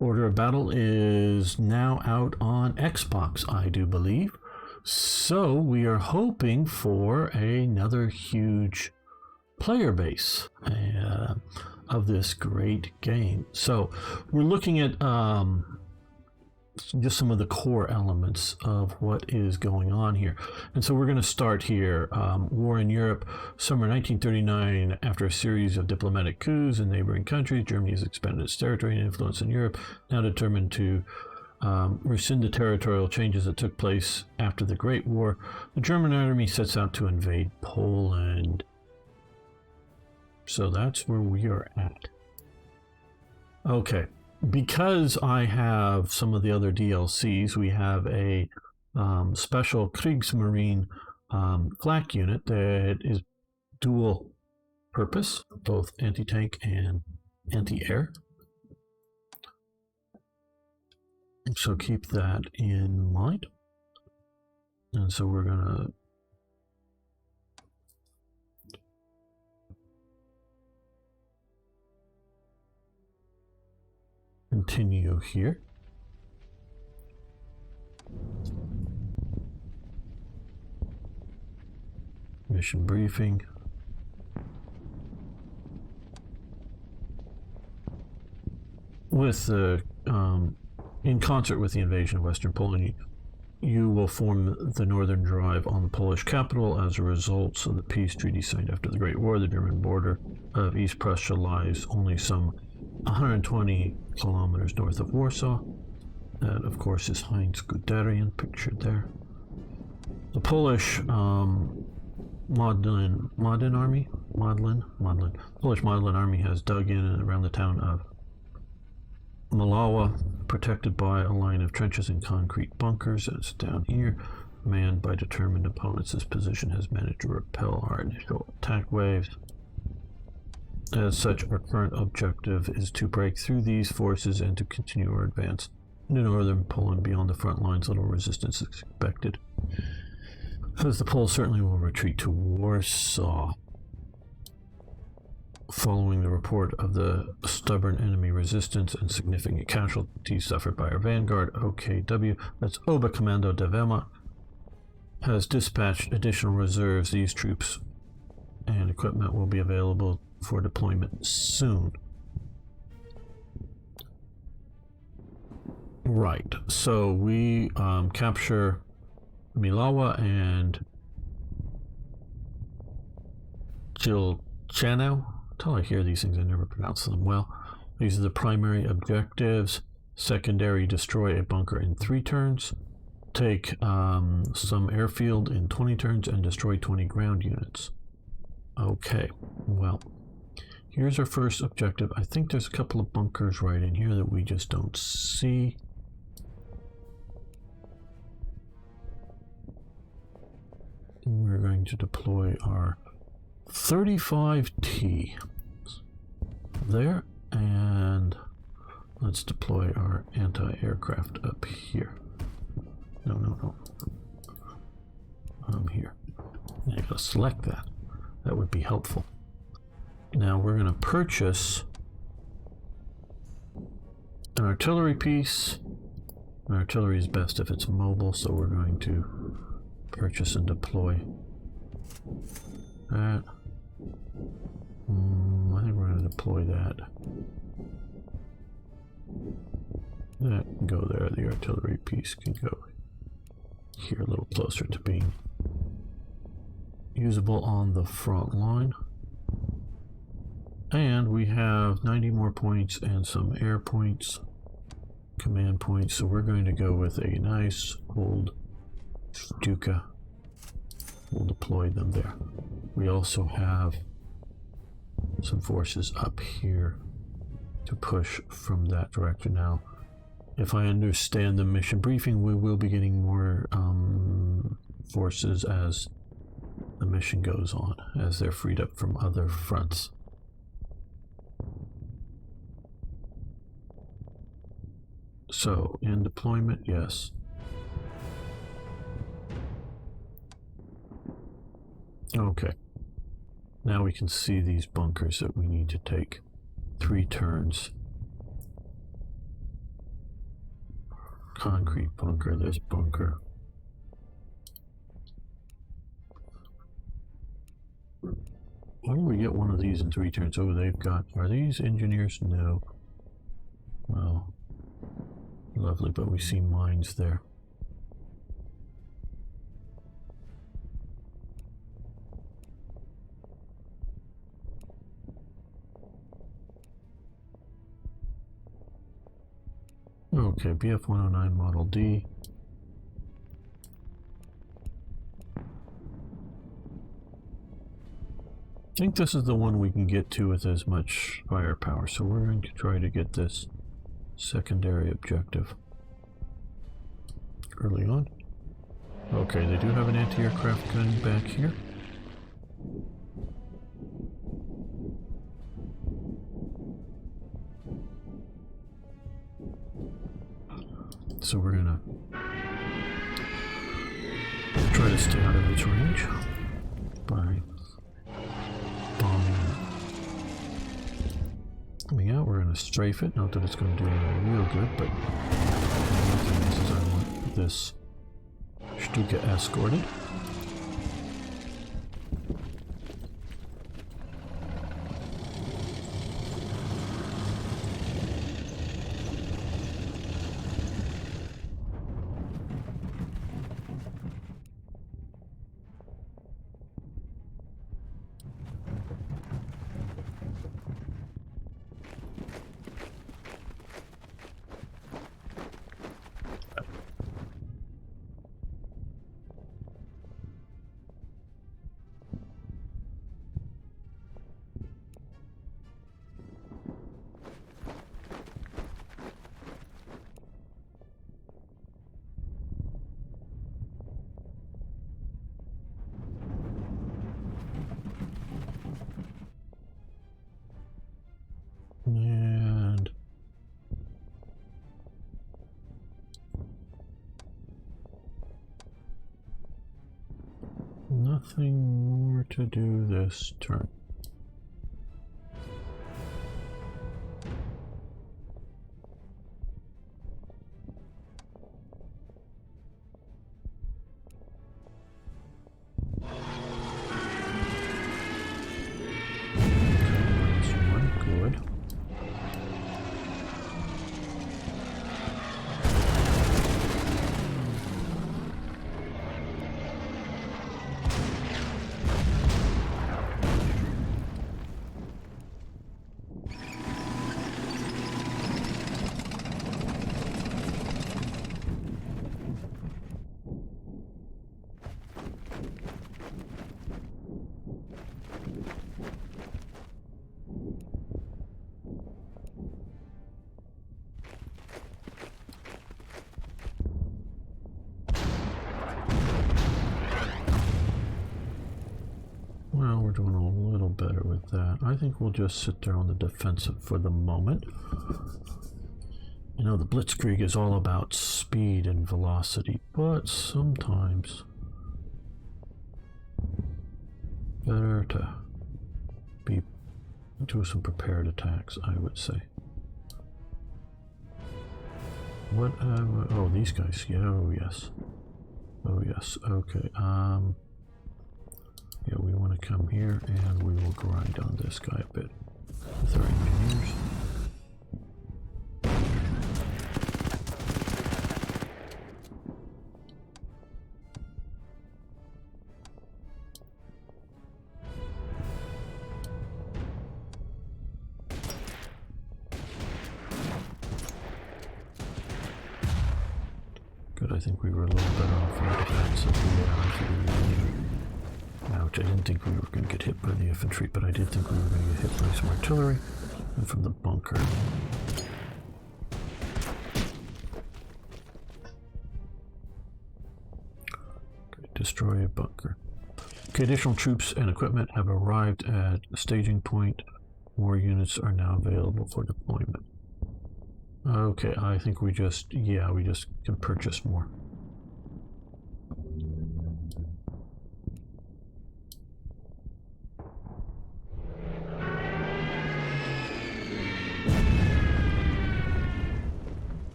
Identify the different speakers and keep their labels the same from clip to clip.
Speaker 1: Order of Battle is now out on Xbox, I do believe. So we are hoping for another huge player base of this great game. So we're looking at just some of the core elements of what is going on here. And so we're going to start here. War in Europe, summer 1939. After a series of diplomatic coups in neighboring countries, Germany has expanded its territory and influence in Europe, now determined to rescind the territorial changes that took place after the Great War. The German army sets out to invade Poland. So that's where we are at. Okay. Because I have some of the other DLCs, we have a special Kriegsmarine flak unit that is dual purpose, both anti-tank and anti-air. So keep that in mind. And so we're going to continue here. Mission briefing. With in concert with the invasion of Western Poland, you will form the northern drive on the Polish capital. As a result of the peace treaty signed after the Great War, the German border of East Prussia lies only some 120 kilometers north of Warsaw. That, of course, is Heinz Guderian, pictured there. The Polish Polish Modlin Army has dug in and around the town of Malawa, protected by a line of trenches and concrete bunkers. It's down here, manned by determined opponents. This position has managed to repel our initial attack waves. As such, our current objective is to break through these forces and to continue our advance into northern Poland beyond the front lines. Little resistance is expected, as the Poles certainly will retreat to Warsaw. Following the report of the stubborn enemy resistance and significant casualties suffered by our vanguard, OKW, that's Oberkommando der Wehrmacht, has dispatched additional reserves. These troops and equipment will be available for deployment soon. Right, so we capture Milawa and Jilchano. Until I hear these things, I never pronounce them well. These are the primary objectives. Secondary, destroy a bunker in 3 turns. Take some airfield in 20 turns and destroy 20 ground units. Okay, well, here's our first objective. I think there's a couple of bunkers right in here that we just don't see. We're going to deploy our 35T there, and let's deploy our anti-aircraft up here. No. Here. I gotta select that. That would be helpful. Now we're going to purchase an artillery piece. An artillery is best if it's mobile, so we're going to purchase and deploy that. I think we're going to deploy that. That can go there. The artillery piece can go here, a little closer to being usable on the front line. And we have 90 more points and some air points, command points, so we're going to go with a nice old Stuka. We'll deploy them there. We also have some forces up here to push from that direction. Now, if I understand the mission briefing, we will be getting more forces as the mission goes on, as they're freed up from other fronts. So, in deployment, yes. Okay. Now we can see these bunkers that we need to take 3 turns concrete bunker, this bunker. Why don't we get one of these in 3 turns? Oh, they've got... Are these engineers? No. Well, lovely, but we see mines there. Okay, BF-109 Model D. I think this is the one we can get to with as much firepower, so we're going to try to get this secondary objective early on. Okay, they do have an anti-aircraft gun back here. So we're gonna try to stay out of its range by bombing. Coming out, we're gonna strafe it. Not that it's going to do anything real good, but the thing is I want this Stuka escorted. And nothing more to do this turn. Well, we're doing a little better with that. I think we'll just sit there on the defensive for the moment. You know, the Blitzkrieg is all about speed and velocity, but sometimes better to be do some prepared attacks, I would say. What? Oh, these guys. Yeah, oh yes. Oh yes. Okay. Yeah, we want to come here and we will grind on this guy a bit with our engineers. Good, I think we were a little better off in the defense. Ouch, I didn't think we were going to get hit by the infantry, but I did think we were going to get hit by some artillery and from the bunker. Okay, destroy a bunker. Okay, additional troops and equipment have arrived at the staging point. More units are now available for deployment. Okay, I think we just, yeah, we just can purchase more.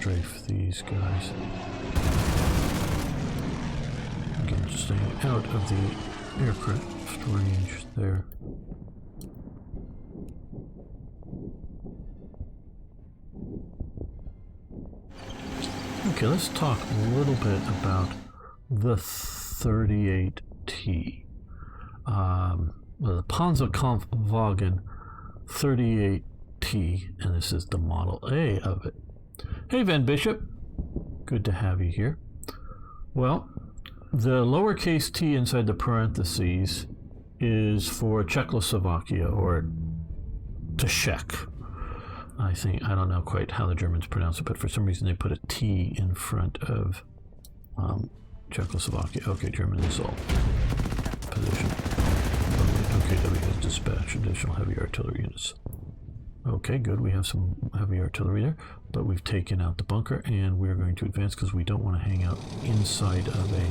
Speaker 1: strafe these guys. Again, just staying out of the aircraft range there. Okay, let's talk a little bit about the 38T. The Panzerkampfwagen 38T, and this is the Model A of it. Hey, Van Bishop. Good to have you here. Well, the lowercase t inside the parentheses is for Czechoslovakia, or Czech. I don't know quite how the Germans pronounce it, but for some reason they put a T in front of Czechoslovakia. Okay, German assault position. Okay, we have dispatch additional heavy artillery units. Okay, good. We have some heavy artillery there, but we've taken out the bunker, and we're going to advance because we don't want to hang out inside of a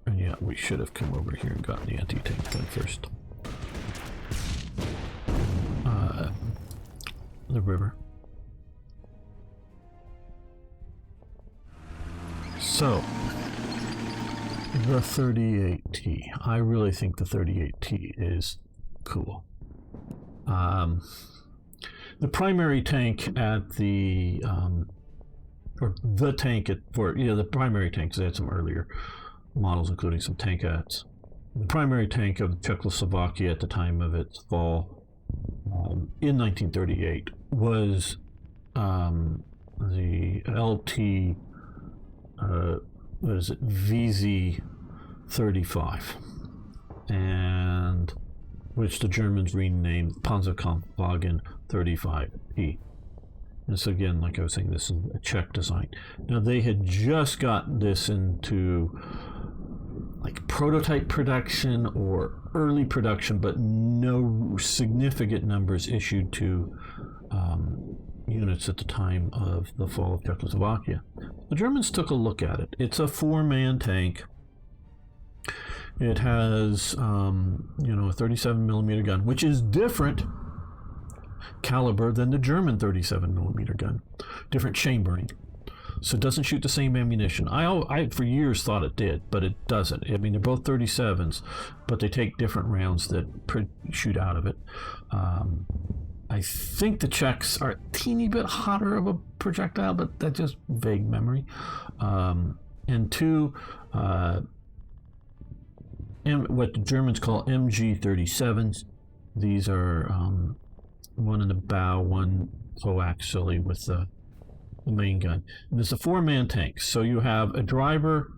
Speaker 1: and yeah, we should have come over here and gotten the anti-tank gun first. The river. So, the 38T. I really think the 38T is cool. The primary tank at the, or the tank at, the primary tanks, they had some earlier models, including some tankettes. The primary tank of Czechoslovakia at the time of its fall in 1938 was the LT, what is it, VZ-35, and which the Germans renamed Panzerkampfwagen 35E. And so again, like I was saying, this is a Czech design. Now they had just got this into like prototype production or early production, but no significant numbers issued to units at the time of the fall of Czechoslovakia. The Germans took a look at it. It's a 4-man tank. It has, a 37 millimeter gun, which is different caliber than the German 37 millimeter gun. Different chambering. So it doesn't shoot the same ammunition. I for years thought it did, but it doesn't. I mean, they're both 37s, but they take different rounds that shoot out of it. I think the Czechs are a teeny bit hotter of a projectile, but that's just vague memory. And two, what the Germans call MG-37s. These are one in the bow, one coaxially with the main gun. And it's a 4-man tank. So you have a driver,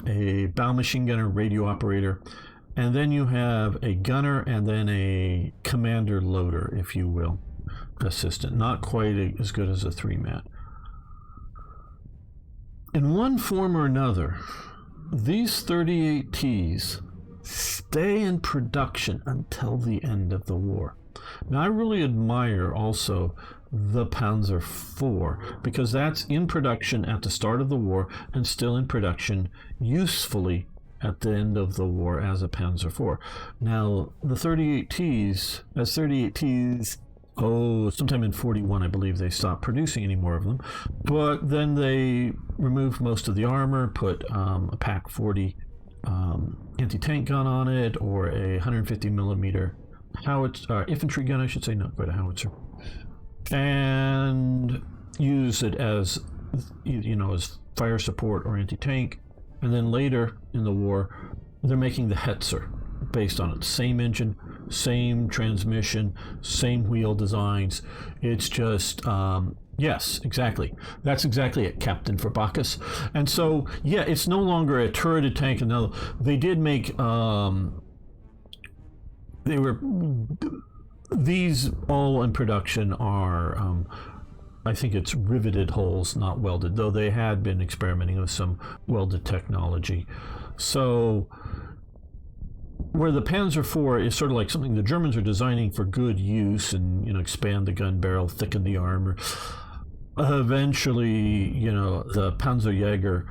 Speaker 1: a bow machine gunner, radio operator, and then you have a gunner and then a commander loader, if you will, assistant. Not quite as good as a 3-man. In one form or another, these 38Ts stay in production until the end of the war. Now, I really admire also the Panzer IV, because that's in production at the start of the war and still in production usefully at the end of the war as a Panzer IV. Now, the 38Ts, sometime in 41, I believe they stopped producing any more of them, but then they removed most of the armor, put a PaK 40 anti-tank gun on it, or a 150 millimeter infantry gun, I should say, not quite a howitzer, and use it as as fire support or anti-tank. And then later in the war, they're making the Hetzer based on it. Same engine, same transmission, same wheel designs. It's just, yes, exactly. That's exactly it, Captain for Bacchus. And so, yeah, it's no longer a turreted tank. No, they did make, these all in production are, I think it's riveted holes, not welded, though they had been experimenting with some welded technology. So where the Panzer IV is sort of like something the Germans are designing for good use and, expand the gun barrel, thicken the armor. Eventually, the Panzerjäger,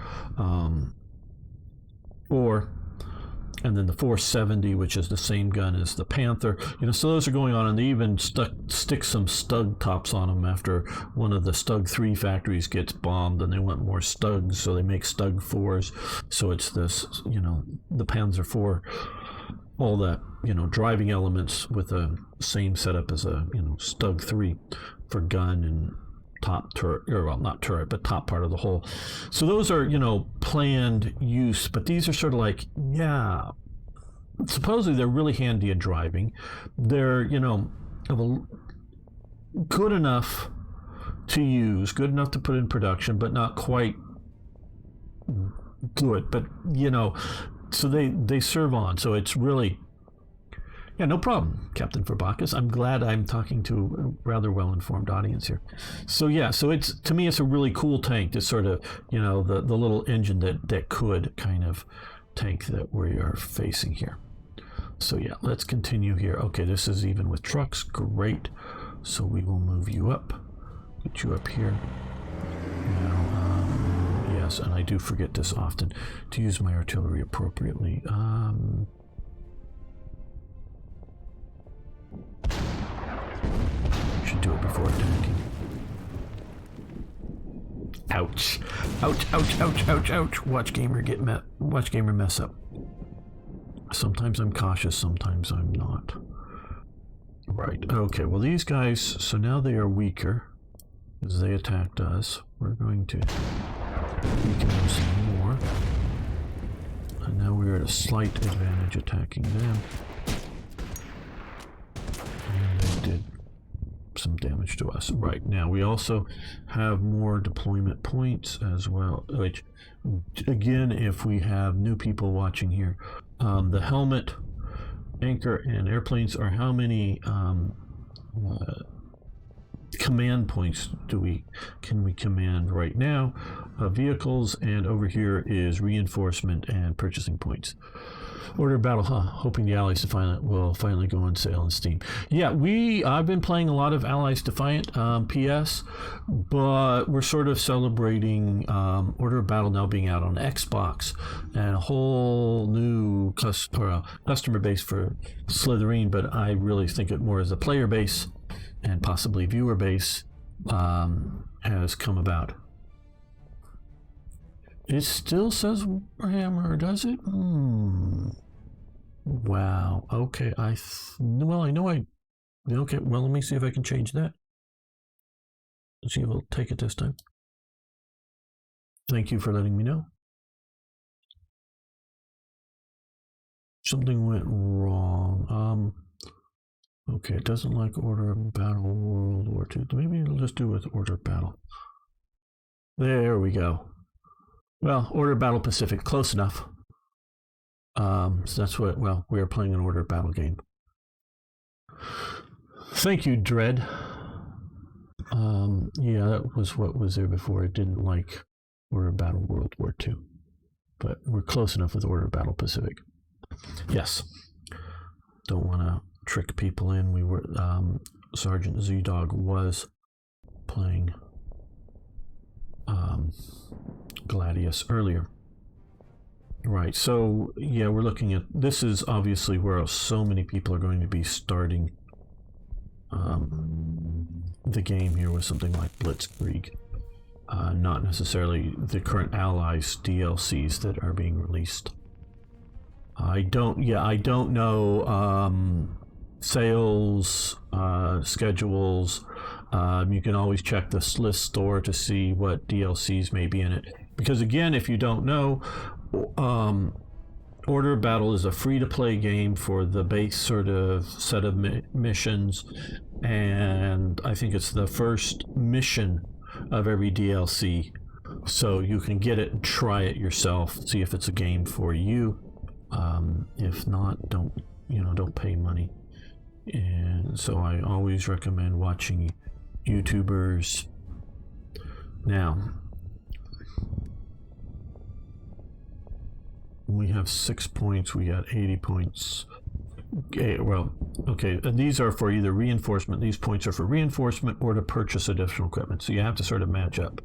Speaker 1: or and then the 470, which is the same gun as the Panther. So those are going on, and they even stick some Stug tops on them after one of the Stug 3 factories gets bombed, and they want more Stugs, so they make Stug 4s. So it's this, the Panzer 4, all the, driving elements with the same setup as a, Stug 3 for gun and top turret, or well, not turret, but top part of the hull. So those are, planned use, but these are sort of like, supposedly they're really handy at driving. They're, good enough to use, good enough to put in production, but not quite good. But, so they serve on. So it's really, no problem, Captain Forbakis. I'm glad I'm talking to a rather well-informed audience here. So it's, to me, it's a really cool tank. It's sort of, the little engine that could kind of tank that we are facing here. So let's continue here. Okay, this is even with trucks. Great. So we will move you up, get you up here. Now, yes, and I do forget this often, to use my artillery appropriately. Should do it before attacking. Ouch. Ouch, ouch, ouch, ouch, ouch. Watch gamer mess up. Sometimes I'm cautious, sometimes I'm not. Right, okay, well these guys, so now they are weaker as they attacked us. We're going to weaken them some more. And now we're at a slight advantage attacking them. And they did some damage to us. Right, now we also have more deployment points as well, which again, if we have new people watching here, the helmet, anchor, and airplanes are how many command points can we command right now? Vehicles, and over here is reinforcement and purchasing points. Order of battle, hoping the Allies will finally go on sale on Steam. I've been playing a lot of Allies Defiant PS, but we're sort of celebrating Order of Battle now being out on Xbox, and a whole new customer base for Slytherin, but I really think it more as a player base and possibly viewer base has come about. It still says Warhammer, does it? Wow. Okay. Okay. Well, let me see if I can change that. Let's see if it'll take it this time. Thank you for letting me know. Something went wrong. Okay, it doesn't like Order of Battle World War II. Maybe it'll just do with Order of Battle. There we go. Well, Order of Battle Pacific, close enough. So that's what, we are playing an Order of Battle game. Thank you, Dread. That was what was there before. It didn't like Order of Battle World War II. But we're close enough with Order of Battle Pacific. Yes. Don't want to trick people in. We were, Sergeant Z-Dog was playing Gladius earlier. Right, so we're looking at, this is obviously where so many people are going to be starting the game here with something like Blitzkrieg. Not necessarily the current Allies DLCs that are being released. I don't know sales schedules. You can always check the list store to see what DLCs may be in it. Because again, if you don't know, Order of Battle is a free-to-play game for the base sort of set of missions, and I think it's the first mission of every DLC. So you can get it and try it yourself, see if it's a game for you. If not, don't pay money. And so I always recommend watching YouTubers. Now, we have 6 points, we got 80 points. Okay, and these are for either reinforcement, these points are for reinforcement or to purchase additional equipment. So you have to sort of match up.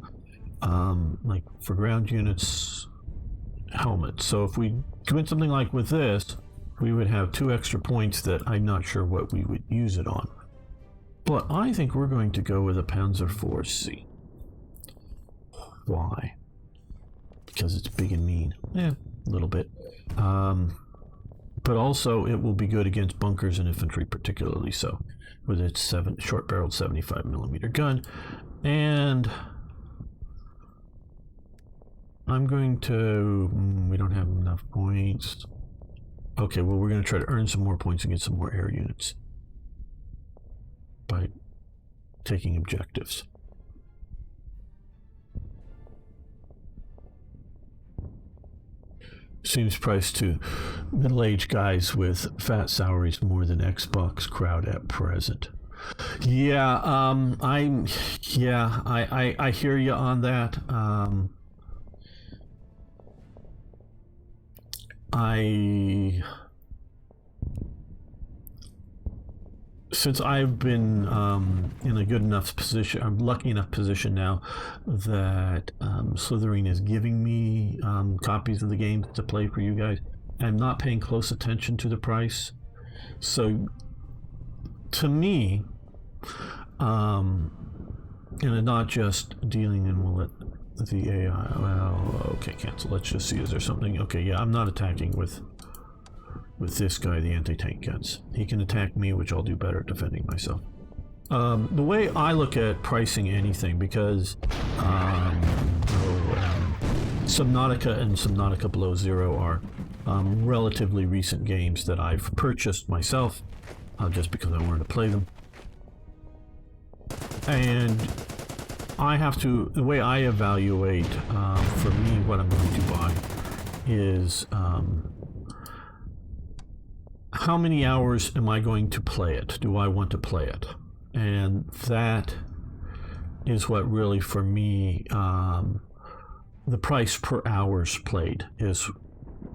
Speaker 1: Like for ground units, helmet. So if we commit something like with this, we would have 2 extra points that I'm not sure what we would use it on. But I think we're going to go with a Panzer IV-C. Why? Because it's big and mean. Yeah, a little bit. But also it will be good against bunkers and infantry, particularly so, with its short-barreled 75mm gun. And I'm going to... we don't have enough points. Okay, well, we're going to try to earn some more points and get some more air units by taking objectives. Seems priced to middle-aged guys with fat salaries more than Xbox crowd at present. Yeah, I hear you on that. Since I've been in a good enough position, I'm lucky enough position now that Slithering is giving me copies of the game to play for you guys. I'm not paying close attention to the price. So to me, and not just dealing in will it the AI, well, okay, cancel. Let's just see, is there something? Okay, yeah, I'm not attacking with this guy, the anti-tank guns. He can attack me, which I'll do better at defending myself. The way I look at pricing anything, because Subnautica and Subnautica Below Zero are relatively recent games that I've purchased myself, just because I wanted to play them. And I have to, the way I evaluate, for me, what I'm going to buy is how many hours am I going to play it? Do I want to play it? And that is what really, for me, the price per hours played is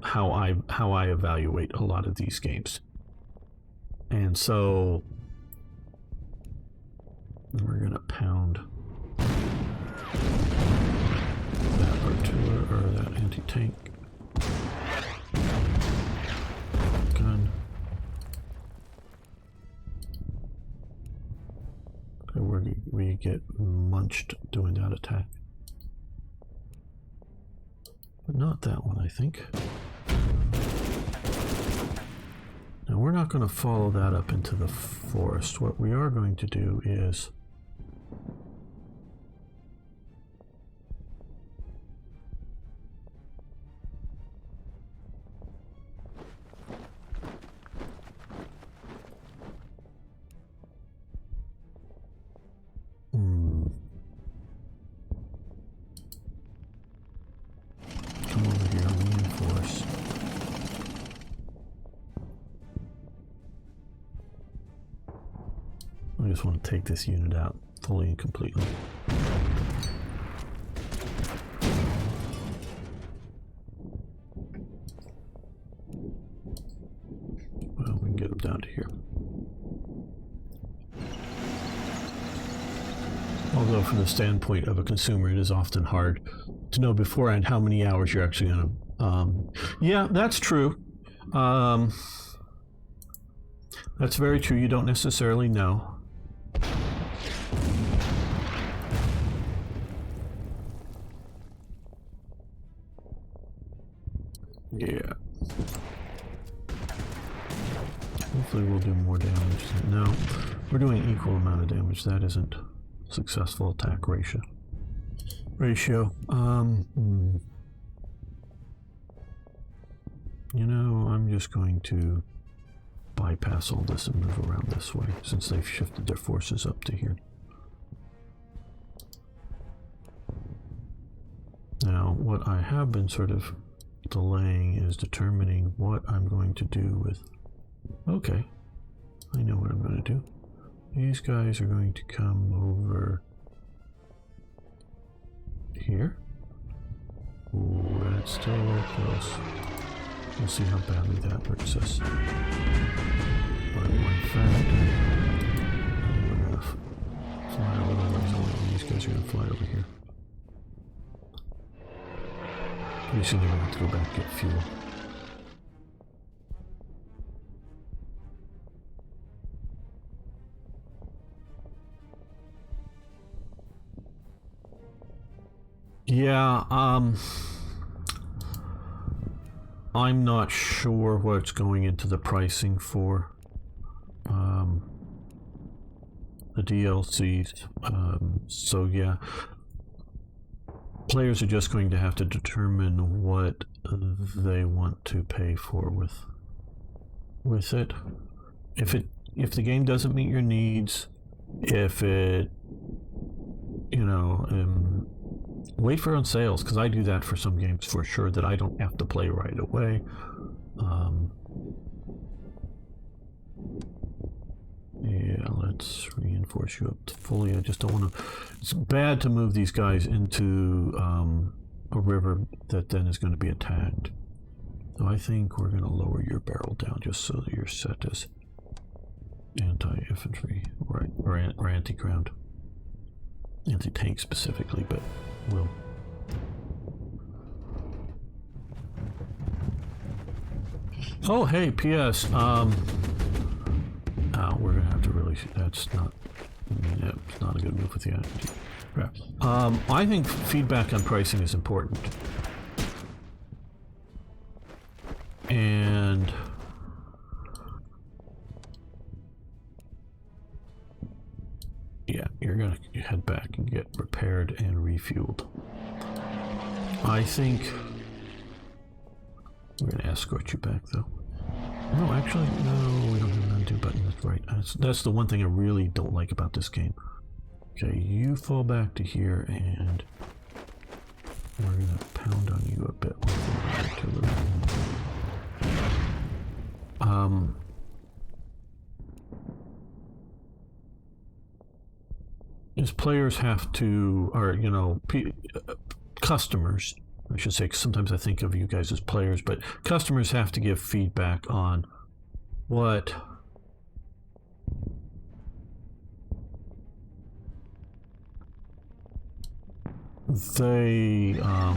Speaker 1: how I evaluate a lot of these games. And so we're gonna pound that artillery or that anti-tank gun. Okay, we get munched doing that attack. But not that one, I think. Now we're not going to follow that up into the forest. What we are going to do is come over here, reinforce. I just want to take this unit out fully and completely. Well, we can get them down to here. Although from the standpoint of a consumer, it is often hard to know beforehand how many hours you're actually going to... yeah, that's true. That's very true. You don't necessarily know. Yeah. Hopefully we'll do more damage. No, we're doing equal amount of damage. That isn't successful attack ratio. You know, I'm just going to bypass all this and move around this way since they've shifted their forces up to here. Now, what I have been sort of delaying is determining what I'm going to do with... Okay, I know what I'm going to do. These guys are going to come over here. Ooh, that's still very close. We'll see how badly that hurts us. But one fact, we're going to fly over these guys are going to fly over here. Pretty soon they're going to have to go back and get fuel. Yeah, I'm not sure what's going into the pricing for the DLCs. So yeah, players are just going to have to determine what they want to pay for with it. If the game doesn't meet your needs, if it, you know, wait for on sales, because I do that for some games for sure that I don't have to play right away. Yeah, let's reinforce you up to fully. I just don't want to. It's bad to move these guys into a river that then is going to be attacked. So I think we're going to lower your barrel down just so that you're set as anti-infantry, right, or anti-ground, anti-tank specifically, but we'll. Oh, hey, P.S. We're gonna have to really. That's not. Yeah, it's not a good move with the attitude. I think feedback on pricing is important, and yeah, you're gonna head back and get repaired and refueled. I think we're gonna escort you back, though. No, actually, no, we don't have an undo button. That's right. That's the one thing I really don't like about this game. Okay, you fall back to here, and we're gonna pound on you a bit with the artillery. Is players have to, or you know, customers. I should say, 'cause sometimes I think of you guys as players, but customers have to give feedback on what they are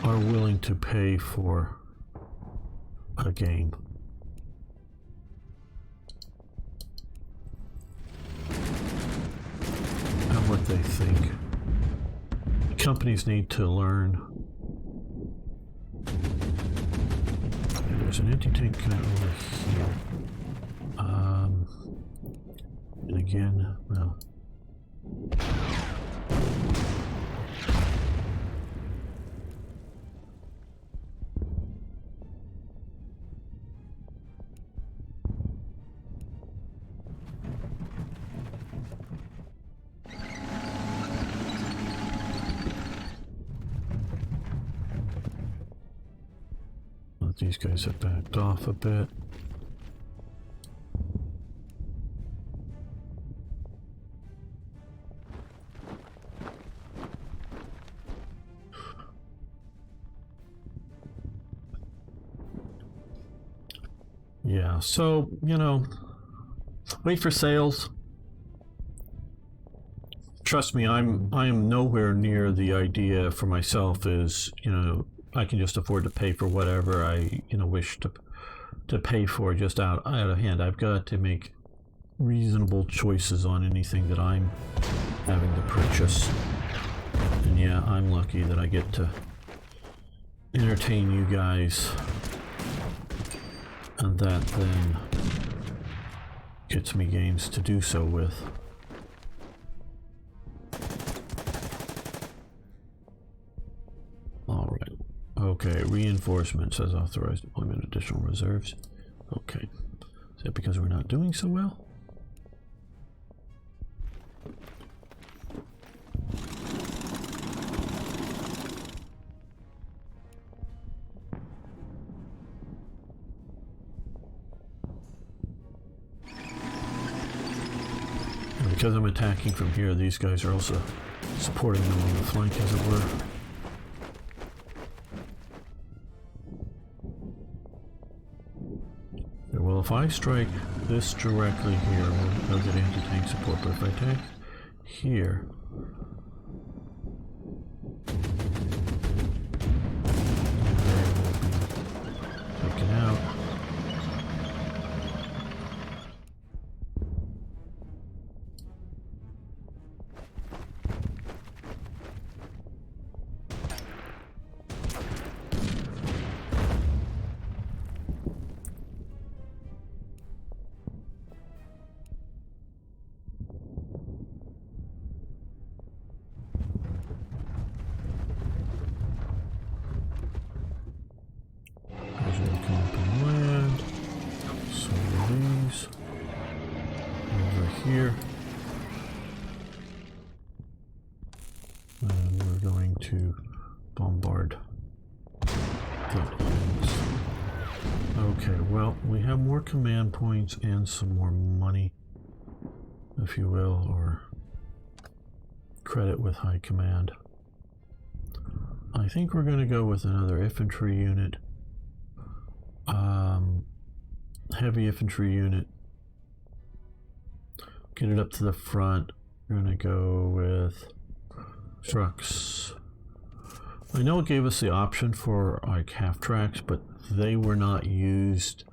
Speaker 1: willing to pay for a game. And what they think. Companies need to learn. There's an anti-tank gun over here. And again, well. These guys have backed off a bit. Yeah, so, you know, wait for sales. Trust me, I am nowhere near the idea for myself is, you know, I can just afford to pay for whatever I, you know, wish to pay for just out of hand. I've got to make reasonable choices on anything that I'm having to purchase. And yeah, I'm lucky that I get to entertain you guys, and that then gets me games to do so with. All right. Okay, reinforcement says authorized deployment of additional reserves. Okay. Is that because we're not doing so well? And because I'm attacking from here, these guys are also supporting them on the flank, as it were. Well, if I strike this directly here, we'll get anti-tank support, but if I attack here, here. And we're going to bombard that ends. Okay, well, we have more command points and some more money, if you will, or credit with high command. I think we're going to go with another infantry unit. Heavy infantry unit. Get it up to the front. We're going to go with trucks. I know it gave us the option for like half tracks, but they were not used.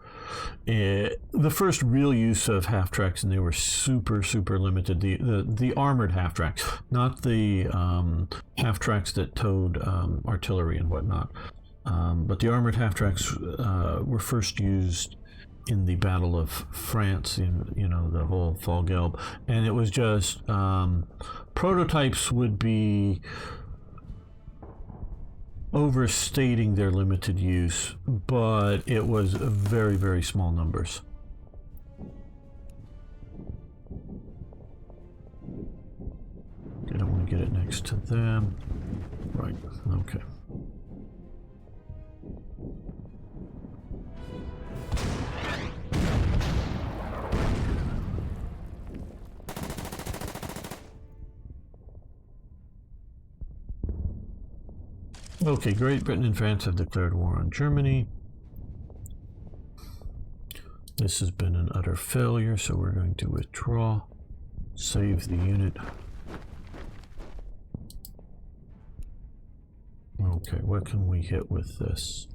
Speaker 1: The first real use of half tracks, and they were super limited. The armored half tracks, not the half tracks that towed artillery and whatnot. But the armored half tracks were first used in the Battle of France, in the whole Fall Gelb, and it was just prototypes would be overstating their limited use, but it was very small numbers. I don't want to get it next to them. Right, okay. Okay, Great Britain and France have declared war on Germany. This has been an utter failure, so we're going to withdraw, save the unit. Okay, what can we hit with this?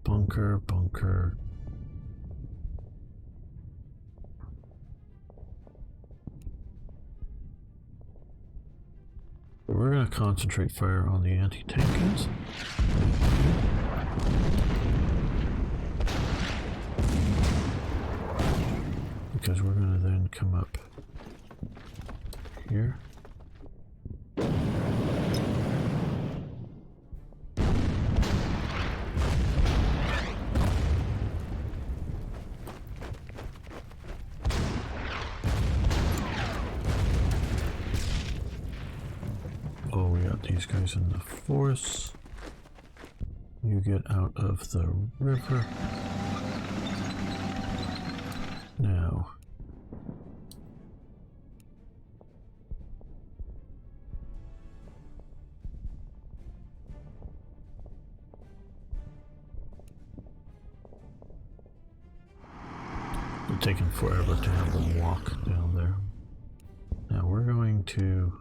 Speaker 1: Bunker. We're going to concentrate fire on the anti-tank guns. Because we're going to then come up here. Oh, we got these guys in the force. You get out of the river. Now. It's taking forever to have them walk down there. Now we're going to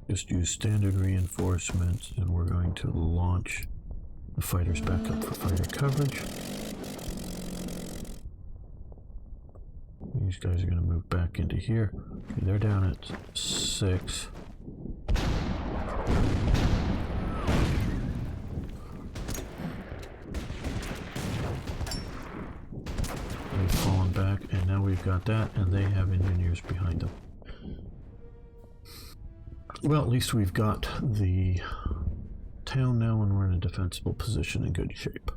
Speaker 1: just use standard reinforcements, and we're going to launch the fighters back up for fighter coverage. These guys are going to move back into here. Okay, they're down at 6. They've fallen back, and now we've got that, and they have engineers behind them. Well, at least we've got the town now, and we're in a defensible position in good shape.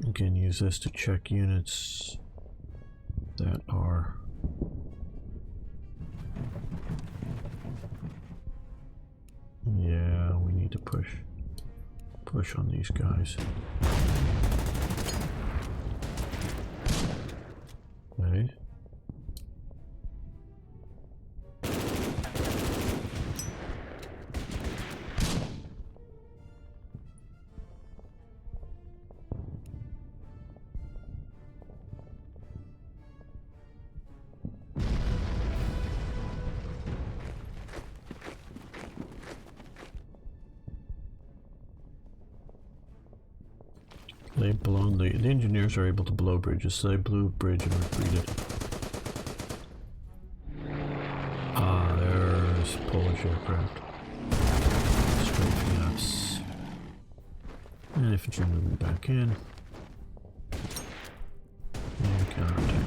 Speaker 1: You can use this to check units that are yeah, we need to push on these guys. Okay. They've blown the engineers are able to blow bridges, so they blew a bridge and retreated. Ah, there's Polish aircraft. Strafing us. And infantry moving back in. And counterattack.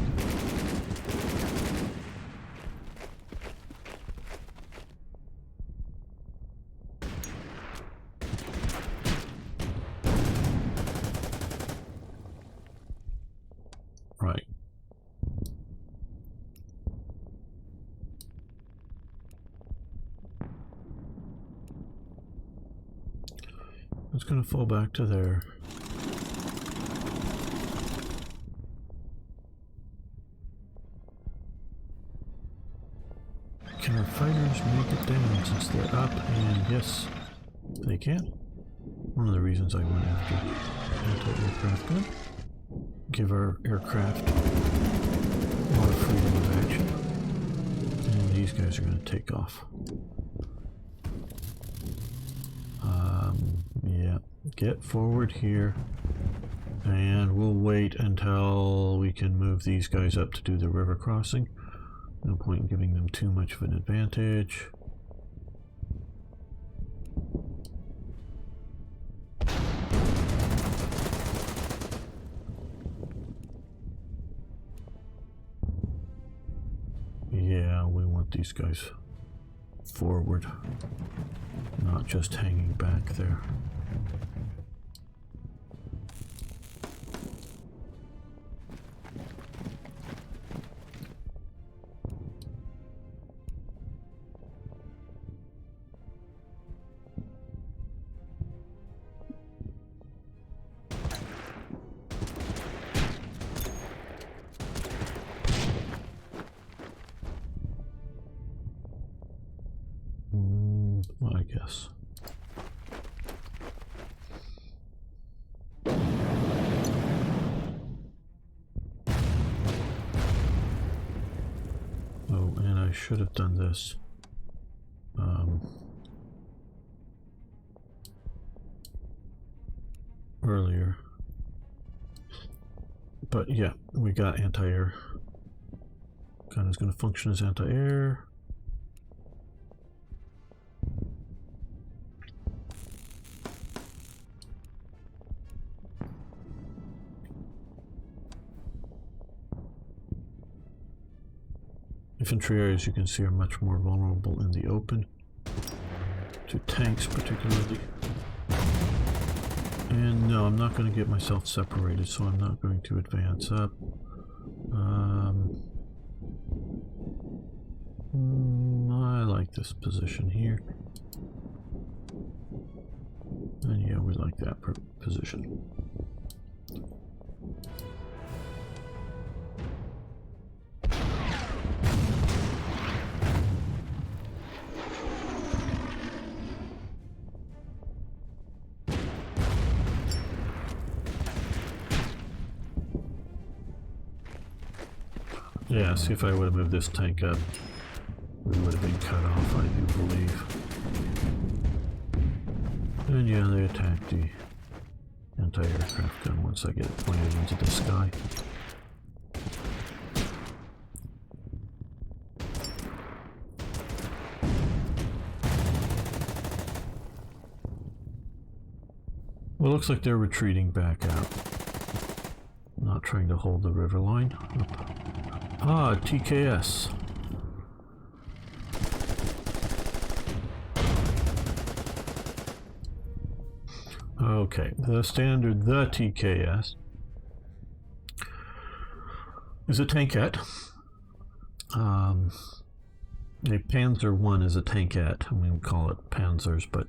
Speaker 1: It's going to fall back to there. Can our fighters make it down since they're up? And yes, they can. One of the reasons I went after anti-aircraft gun. Give our aircraft more freedom of action. And these guys are going to take off. Yeah, get forward here. And we'll wait until we can move these guys up to do the river crossing. No point in giving them too much of an advantage. Yeah, we want these guys forward, not just hanging back there. Well, I guess. Oh, and I should have done this. Earlier. But yeah, we got anti-air. Gun is going to function as anti-air. Infantry, as you can see, are much more vulnerable in the open to tanks particularly. And no, I'm not going to get myself separated, so I'm not going to advance up. I like this position here. And yeah, we like that position. Yeah, see, if I would have moved this tank up, we would have been cut off, I do believe. And yeah, they attacked the anti-aircraft gun once I get it pointed into the sky. Well, looks like they're retreating back out. Not trying to hold the river line. Ah, TKS. Okay, the TKS is a tankette. A Panzer I is a tankette. I mean, we call it Panzers, but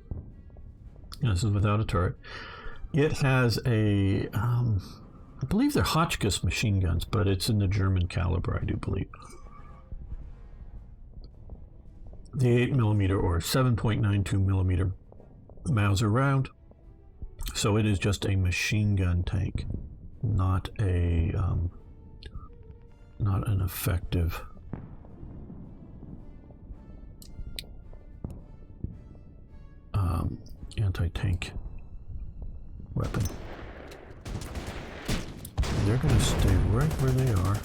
Speaker 1: this is without a turret. It has a, I believe they're Hotchkiss machine guns, but it's in the German caliber, I do believe. The 8mm or 7.92mm Mauser round. So it is just a machine gun tank, not a not an effective anti-tank weapon. They're going to stay right where they are.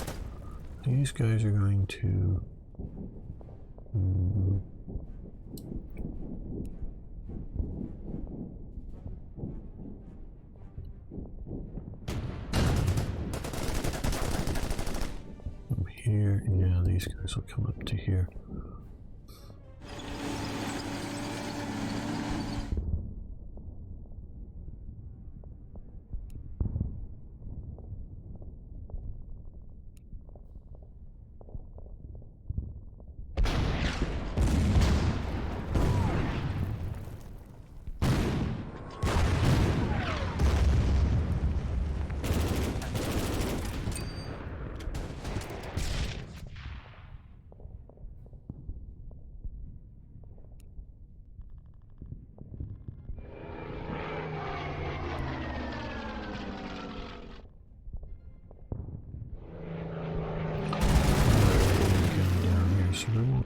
Speaker 1: These guys are going to from here. Yeah, these guys will come up to here.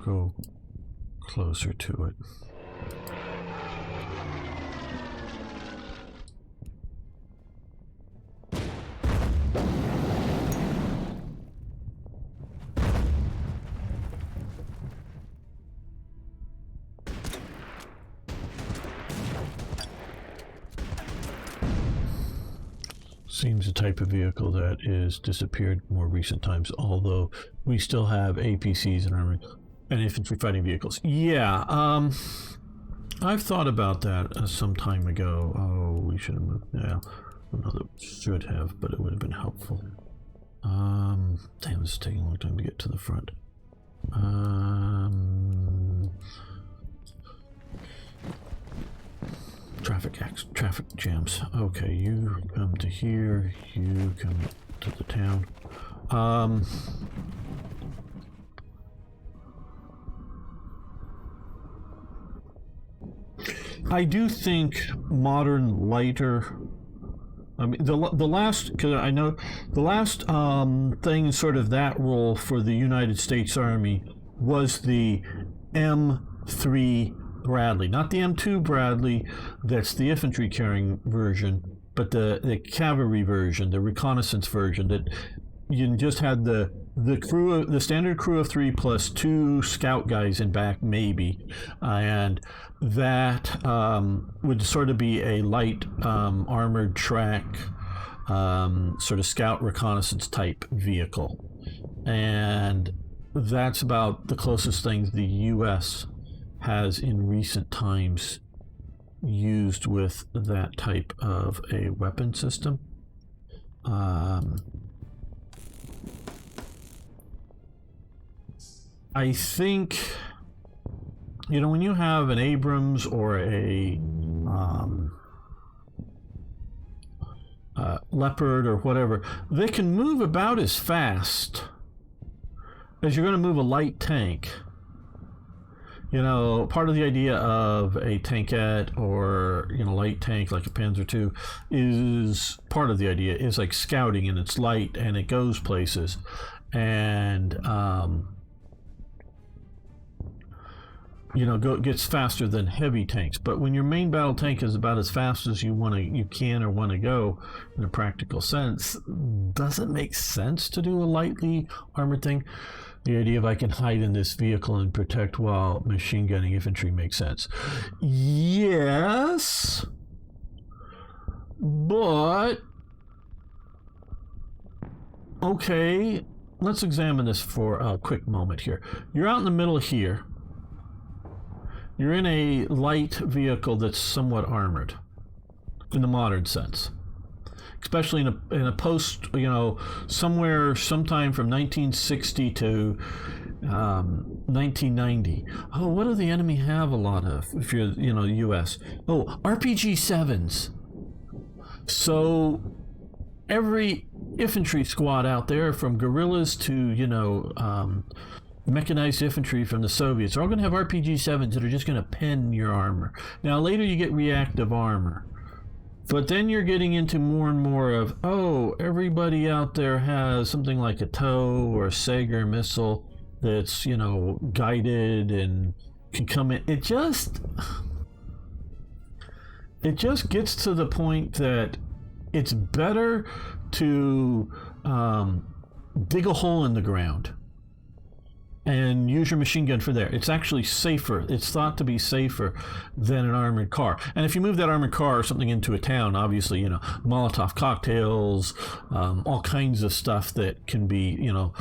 Speaker 1: go closer to it. Seems a type of vehicle that is disappeared more recent times, although we still have APCs and armored and infantry fighting vehicles. Yeah, I've thought about that some time ago. Oh, we should have moved. Yeah, another should have, but it would have been helpful. Damn, this is taking a long time to get to the front. Traffic jams. Okay, you come to here, you come to the town. I do think modern lighter. I mean, the last, because I know the last thing sort of that role for the United States Army was the M3 Bradley, not the M2 Bradley, that's the infantry carrying version, but the cavalry version, the reconnaissance version, that you just had the crew, the standard crew of 3 plus 2 scout guys in back, maybe, and that would sort of be a light armored track sort of scout reconnaissance type vehicle, and that's about the closest thing the U.S. has in recent times used with that type of a weapon system. I think, you know, when you have an Abrams or a Leopard or whatever, they can move about as fast as you're going to move a light tank. You know, part of the idea of a tankette or, you know, light tank like a Panzer II is part of the idea is like scouting, and it's light and it goes places, and you know, gets faster than heavy tanks. But when your main battle tank is about as fast as you can or want to go in a practical sense, does it make sense to do a lightly armored thing? The idea of I can hide in this vehicle and protect while machine gunning infantry makes sense. Yes, but okay, let's examine this for a quick moment here. You're out in the middle here. You're in a light vehicle that's somewhat armored in the modern sense, especially in a post, you know, sometime from 1960 to 1990. Oh, what do the enemy have a lot of if you're, you know, U.S.? Oh, RPG-7s. So every infantry squad out there, from guerrillas to, you know, mechanized infantry from the Soviets, are all going to have RPG-7s that are just going to pen your armor. Now later you get reactive armor, but then you're getting into more and more of, oh, everybody out there has something like a TOW or a Sager missile that's, you know, guided and can come in. It just gets to the point that it's better to dig a hole in the ground and use your machine gun for there. It's actually safer. It's thought to be safer than an armored car. And if you move that armored car or something into a town, obviously, you know, Molotov cocktails, all kinds of stuff that can be, you know,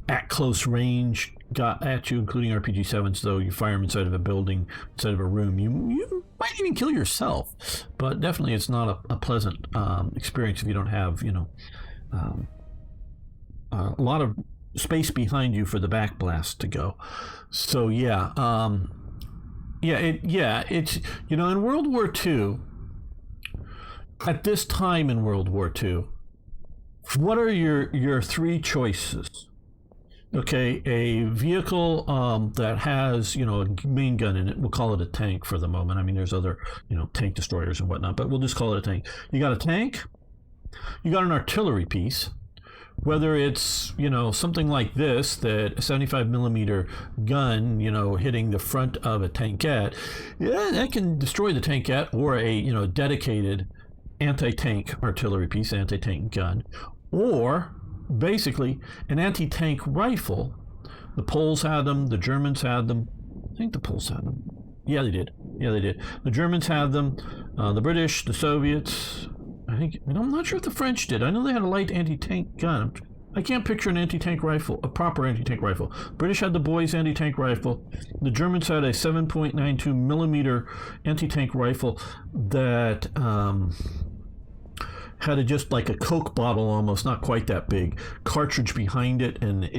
Speaker 1: at close range got at you, including RPG-7s, though you fire them inside of a building, inside of a room. You might even kill yourself. But definitely it's not a pleasant experience if you don't have, you know, a lot of space behind you for the backblast to go. So yeah, it's, you know, in World War II, at this time in World War II, what are your three choices? Okay, a vehicle that has, you know, a main gun in it. We'll call it a tank for the moment. I mean, there's other, you know, tank destroyers and whatnot, but we'll just call it a tank. You got a tank, you got an artillery piece, whether it's, something like this, that a 75 millimeter gun, hitting the front of a tankette, yeah, that can destroy the tankette, or a, dedicated anti-tank artillery piece, anti-tank gun, or basically an anti-tank rifle. The Poles had them, the Germans had them. I think the Poles had them. Yeah, they did. The Germans had them, the British, the Soviets. I'm not sure if the French did. I know they had a light anti-tank gun. I can't picture an anti-tank rifle, a proper anti-tank rifle. British had the Boys anti-tank rifle. The Germans had a 7.92 millimeter anti-tank rifle that had just like a Coke bottle, almost, not quite that big, cartridge behind it, and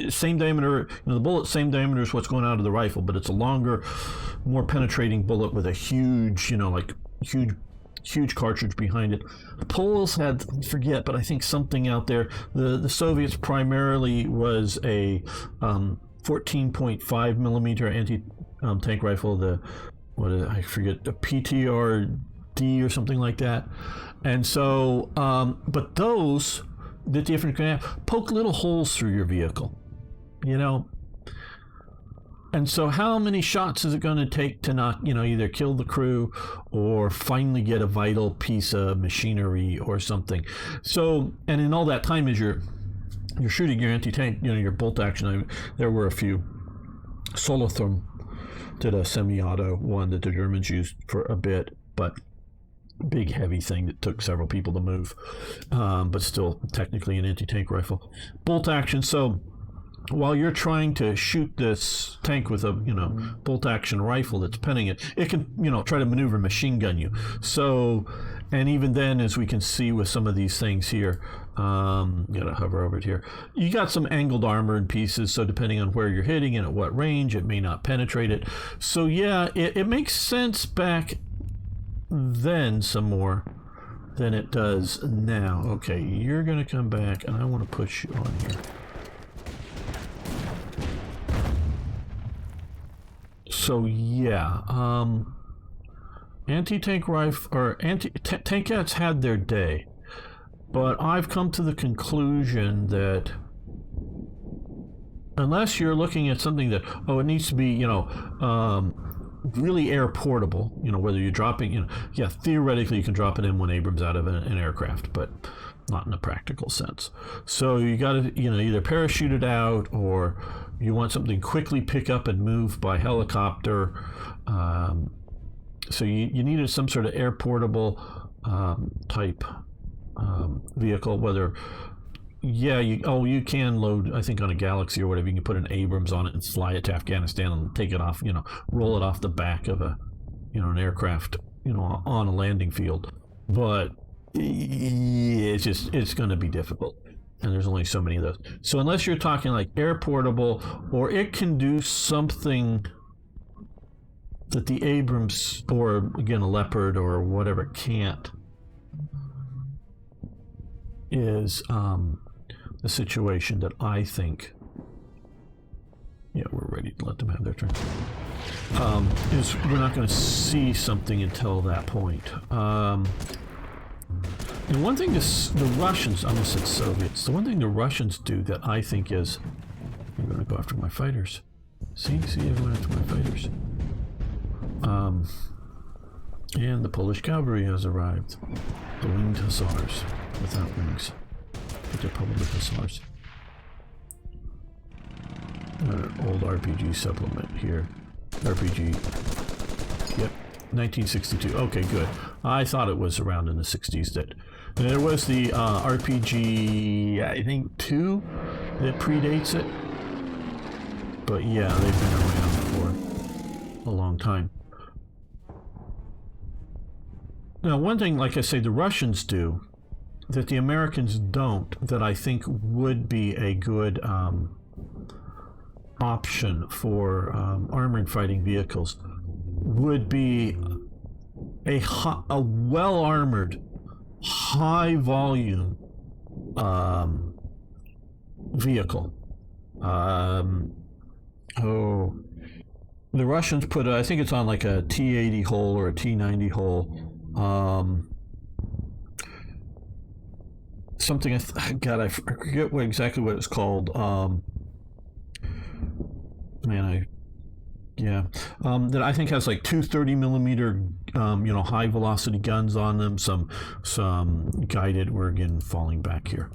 Speaker 1: same diameter, the bullet same diameter as what's going out of the rifle, but it's a longer, more penetrating bullet with a huge, huge cartridge behind it. The Poles had, forget, but I think something out there. The Soviets primarily was a 14.5 millimeter anti-tank rifle. I forget, a PTRD or something like that. And so, but those, the different kind of poke little holes through your vehicle, And so how many shots is it going to take to not, either kill the crew or finally get a vital piece of machinery or something? So, and in all that time, as you're shooting your anti-tank, your bolt action, there were a few. Solotherm did a semi-auto one that the Germans used for a bit, but big heavy thing that took several people to move, but still technically an anti-tank rifle. Bolt action, so while you're trying to shoot this tank with a bolt action rifle that's penning it, it can try to maneuver machine gun you. So, and even then, as we can see with some of these things here, gotta hover over it here, you got some angled armor and pieces, so depending on where you're hitting and at what range, it may not penetrate it. So yeah, it makes sense back then some more than it does now. Okay, you're gonna come back, and I want to push you on here. So yeah, anti-tank rifle or tankettes had their day, but I've come to the conclusion that unless you're looking at something that it needs to be really air portable, whether you're dropping, theoretically you can drop an M1 Abrams out of an aircraft, but not in a practical sense. So you got to, either parachute it out, or you want something quickly pick up and move by helicopter. So you needed some sort of air portable type vehicle, whether you can load, I think on a Galaxy or whatever, you can put an Abrams on it and fly it to Afghanistan and take it off, roll it off the back of an aircraft, on a landing field. But it's going to be difficult, and there's only so many of those. So unless you're talking like air portable, or it can do something that the Abrams, or again a Leopard or whatever, can't, is the situation that I think, we're ready to let them have their turn, is we're not going to see something until that point. And one thing the Russians, I almost said Soviets, the one thing the Russians do that I think is, I'm going to go after my fighters. See, everyone after my fighters. And the Polish cavalry has arrived. The winged hussars, without wings, but they're probably hussars. Old RPG supplement here. RPG. Yep, 1962. Okay, good. I thought it was around in the 60s. That there was the RPG, I think 2, that predates it. But yeah, they've been around for a long time. Now, one thing, like I say, the Russians do that the Americans don't, that I think would be a good option for armored fighting vehicles, would be a well-armored, high-volume vehicle. The Russians put, I think it's on like a T-80 hull or a T-90 hull. something. God, I forget exactly what it's called. Man, yeah, that I think has like two 30 millimeter, high velocity guns on them. Some guided. We're again falling back here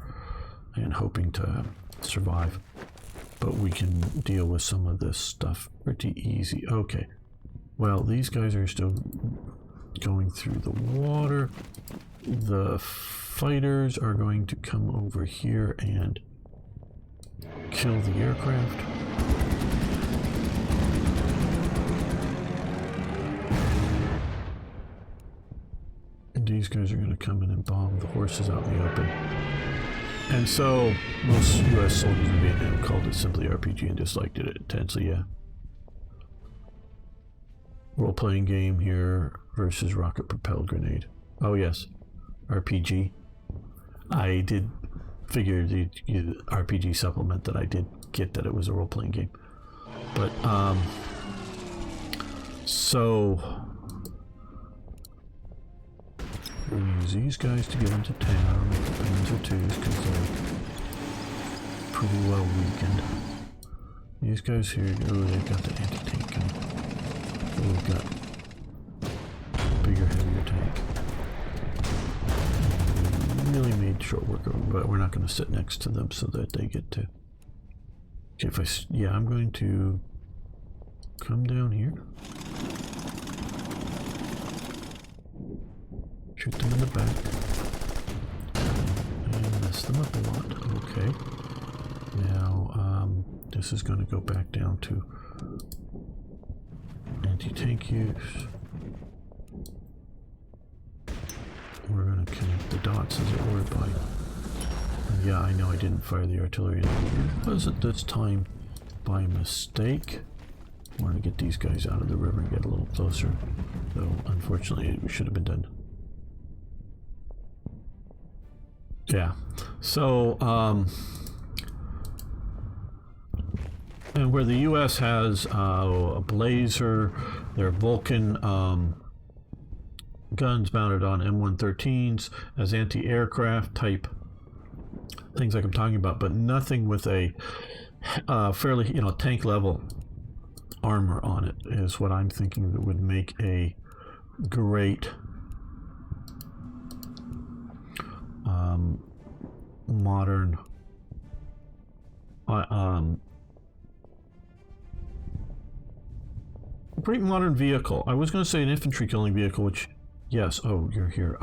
Speaker 1: and hoping to survive, but we can deal with some of this stuff pretty easy. Okay, well, these guys are still going through the water. The fighters are going to come over here and kill the aircraft. And these guys are going to come in and bomb the horses out in the open. And so most US soldiers in Vietnam called it simply RPG and disliked it intensely, yeah. Role-playing game here versus rocket-propelled grenade. Oh yes, RPG. I did figure the RPG supplement that I did get that it was a role-playing game. But, so we're going to use these guys to get into town, Panzer IIs, because they're pretty well weakened. These guys here, oh, they've got the anti-tank gun. Oh, we've got bigger, heavier tank. Really made short work of them, but we're not going to sit next to them so that they get to. Okay, yeah, I'm going to come down here. Shoot them in the back. And mess them up a lot. Okay. Now, this is going to go back down to anti-tank use. We're going to connect the dots, as it were, by... Yeah, I know I didn't fire the artillery. It wasn't this time by mistake. I want to get these guys out of the river and get a little closer. Though, unfortunately, it should have been done. Yeah. So, and where the U.S. has a Blazer, their Vulcan guns mounted on M113s as anti-aircraft type things like I'm talking about, but nothing with a fairly, tank level armor on it is what I'm thinking that would make a great modern great modern vehicle. I was going to say an infantry killing vehicle, which, yes, oh, you're here.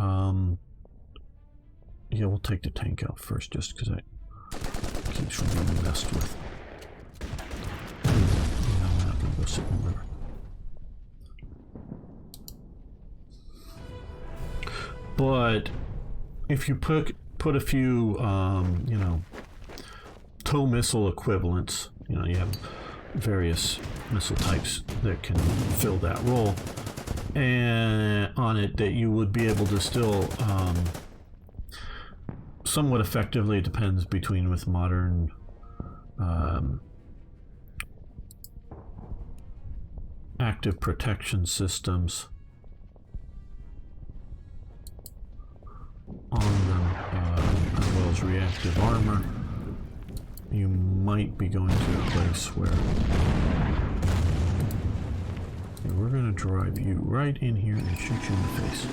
Speaker 1: Yeah, we'll take the tank out first, just because it keeps from being messed with. Yeah, I'm not going to go sit in the river. But if you put a few, tow missile equivalents, you have various missile types that can fill that role, and on it, that you would be able to still somewhat effectively, it depends between with modern active protection systems on them, as well as reactive armor. You might be going to a place where we're going to drive you right in here and shoot you in the face.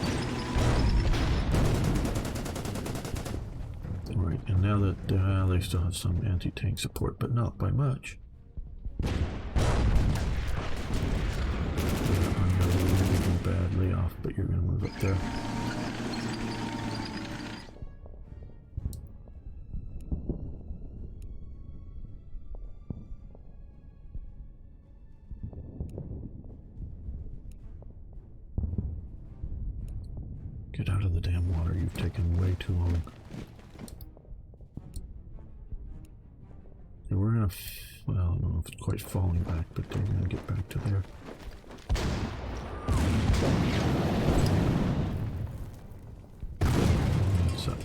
Speaker 1: Right, and now that they still have some anti-tank support, but not by much. I'm going to move you badly off, but you're going to move up there. Get out of the damn water, you've taken way too long. And we're gonna, well, I don't know if it's quite falling back, but they're gonna get back to there. So,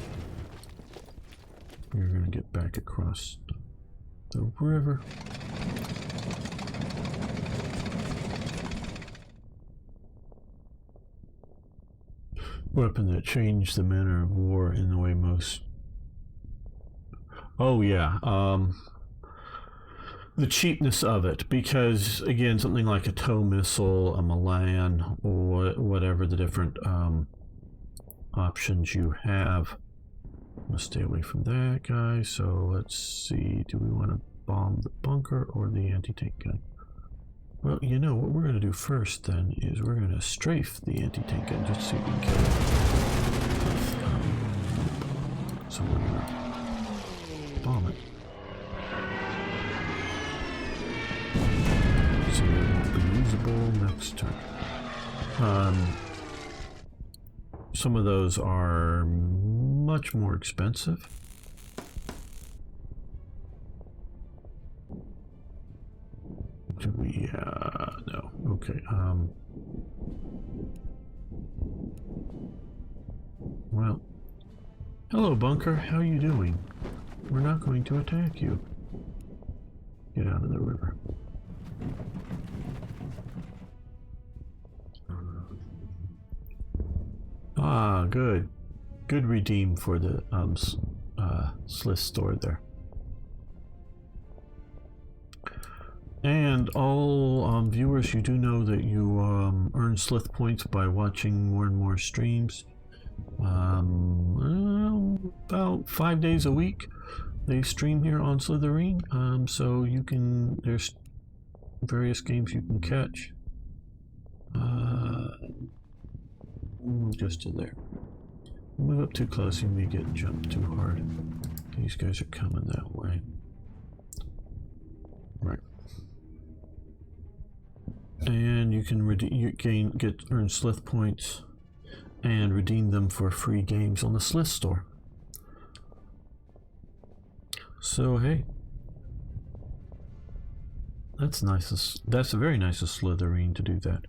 Speaker 1: we're gonna get back across the river. Weapon that changed the manner of war in the way most Oh yeah. The cheapness of it, because again, something like a tow missile, a Milan, or whatever the different options you have. I'm gonna stay away from that guy. So let's see. Do we want to bomb the bunker or the anti-tank gun? Well, you know what we're going to do first then is we're going to strafe the anti-tank gun just to see if we can kill it. So we're going to bomb it. So it won't be usable next turn. Some of those are much more expensive. Do we, no, okay, well, hello bunker, how are you doing? We're not going to attack you. Get out of the river. Ah, good. Good redeem for the, Sliss store there. And all viewers, you do know that you earn Slith points by watching more and more streams. Well, about 5 days a week they stream here on Slitherine, so you can, there's various games you can catch. Just to there. Move up too close, you may get jumped too hard. These guys are coming that way. Right. And you can earn Slith points and redeem them for free games on the Slith store. So hey, that's nice. That's very nice of Slitherine to do that.